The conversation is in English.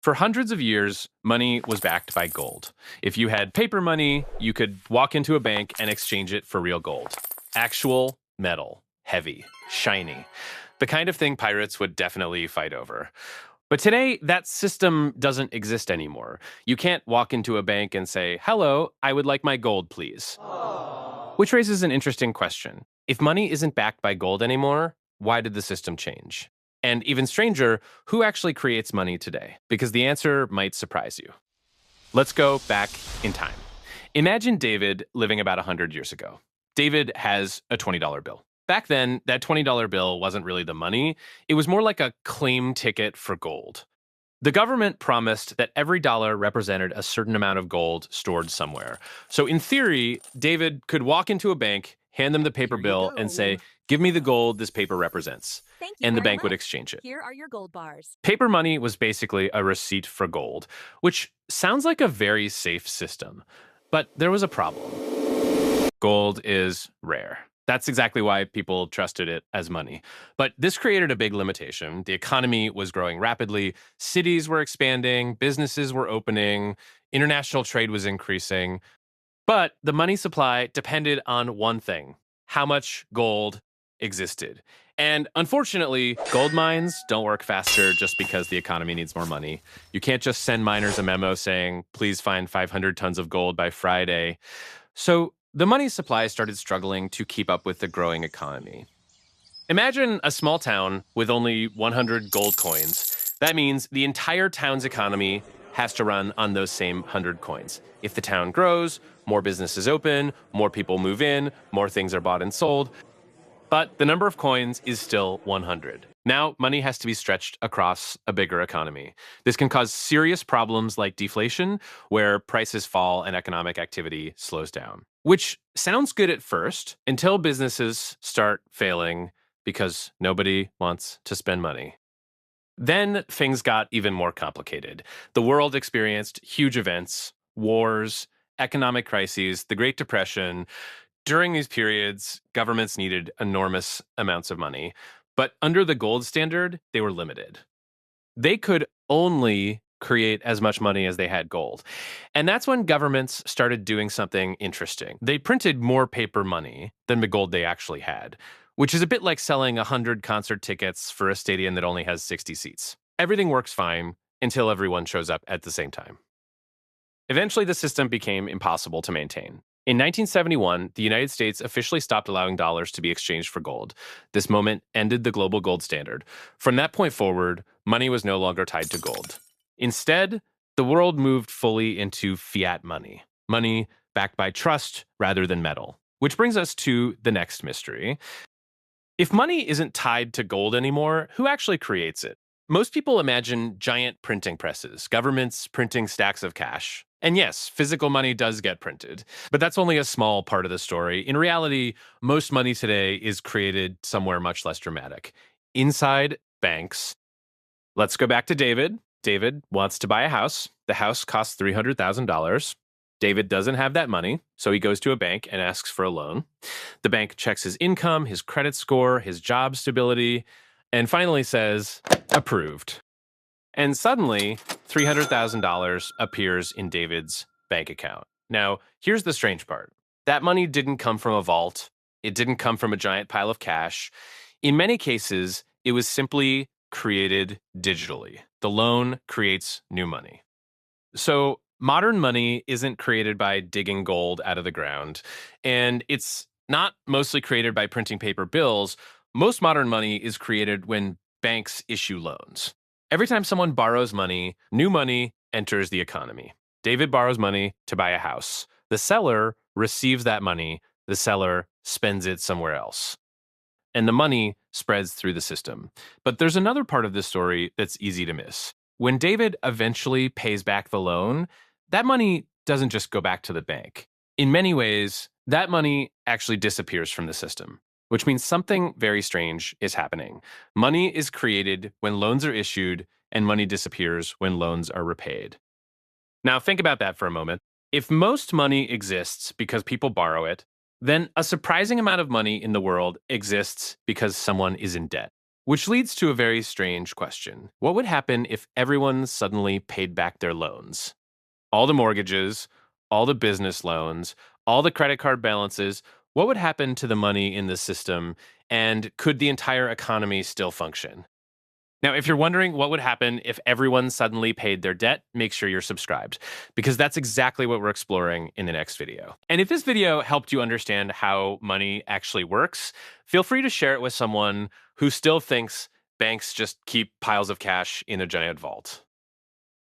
For hundreds of years, money was backed by gold. If you had paper money, you could walk into a bank and exchange it for real gold. Actual metal, heavy, shiny. The kind of thing pirates would definitely fight over. But today, that system doesn't exist anymore. You can't walk into a bank and say, "Hello, I would like my gold, please." Which raises an interesting question. If money isn't backed by gold anymore, why did the system change? And even stranger, who actually creates money today? Because the answer might surprise you. Let's go back in time. Imagine David living about 100 years ago. David has a $20 bill. Back then, that $20 bill wasn't really the money. It was more like a claim ticket for gold. The government promised that every dollar represented a certain amount of gold stored somewhere. So in theory, David could walk into a bank, hand them the paper bill, and say, "Give me the gold this paper represents." Thank you And the very bank would much. exchange it. Here are your gold bars. Paper money was basically a receipt for gold, which sounds like a very safe system. But there was a problem. Gold is rare. That's exactly why people trusted it as money. But this created a big limitation. The economy was growing rapidly, cities were expanding, businesses were opening, international trade was increasing. But the money supply depended on one thing: how much gold existed. And unfortunately, gold mines don't work faster just because the economy needs more money. You can't just send miners a memo saying, "Please find 500 tons of gold by Friday." So the money supply started struggling to keep up with the growing economy. Imagine a small town with only 100 gold coins. That means the entire town's economy has to run on those same 100 coins. If the town grows, more businesses open, more people move in, more things are bought and sold. But the number of coins is still 100. Now, money has to be stretched across a bigger economy. This can cause serious problems like deflation, where prices fall and economic activity slows down. Which sounds good at first until businesses start failing because nobody wants to spend money. Then things got even more complicated. The world experienced huge events, wars, economic crises, the Great Depression. During these periods, governments needed enormous amounts of money, but under the gold standard, they were limited. They could only create as much money as they had gold. And that's when governments started doing something interesting. They printed more paper money than the gold they actually had, which is a bit like selling 100 concert tickets for a stadium that only has 60 seats. Everything works fine until everyone shows up at the same time. Eventually, the system became impossible to maintain. In 1971, the United States officially stopped allowing dollars to be exchanged for gold. This moment ended the global gold standard. From that point forward, money was no longer tied to gold. Instead, the world moved fully into fiat money, money backed by trust rather than metal. Which brings us to the next mystery. If money isn't tied to gold anymore, who actually creates it? Most people imagine giant printing presses, governments printing stacks of cash. And yes, physical money does get printed, but that's only a small part of the story. In reality, most money today is created somewhere much less dramatic, inside banks. Let's go back to David. David wants to buy a house. The house costs $300,000. David doesn't have that money, so he goes to a bank and asks for a loan. The bank checks his income, his credit score, his job stability, and finally says, "Approved." And suddenly, $300,000 appears in David's bank account. Now, here's the strange part. That money didn't come from a vault. It didn't come from a giant pile of cash. In many cases, it was simply created digitally. The loan creates new money. So modern money isn't created by digging gold out of the ground, and it's not mostly created by printing paper bills. Most modern money is created when banks issue loans. Every time someone borrows money, new money enters the economy. David borrows money to buy a house. The seller receives that money. The seller spends it somewhere else. And the money spreads through the system. But there's another part of this story that's easy to miss. When David eventually pays back the loan, that money doesn't just go back to the bank. In many ways, that money actually disappears from the system, which means something very strange is happening. Money is created when loans are issued, and money disappears when loans are repaid. Now, think about that for a moment. If most money exists because people borrow it, then a surprising amount of money in the world exists because someone is in debt. Which leads to a very strange question. What would happen if everyone suddenly paid back their loans? All the mortgages, all the business loans, all the credit card balances, what would happen to the money in the system? And could the entire economy still function? Now, if you're wondering what would happen if everyone suddenly paid their debt, make sure you're subscribed, because that's exactly what we're exploring in the next video. And if this video helped you understand how money actually works, feel free to share it with someone who still thinks banks just keep piles of cash in a giant vault.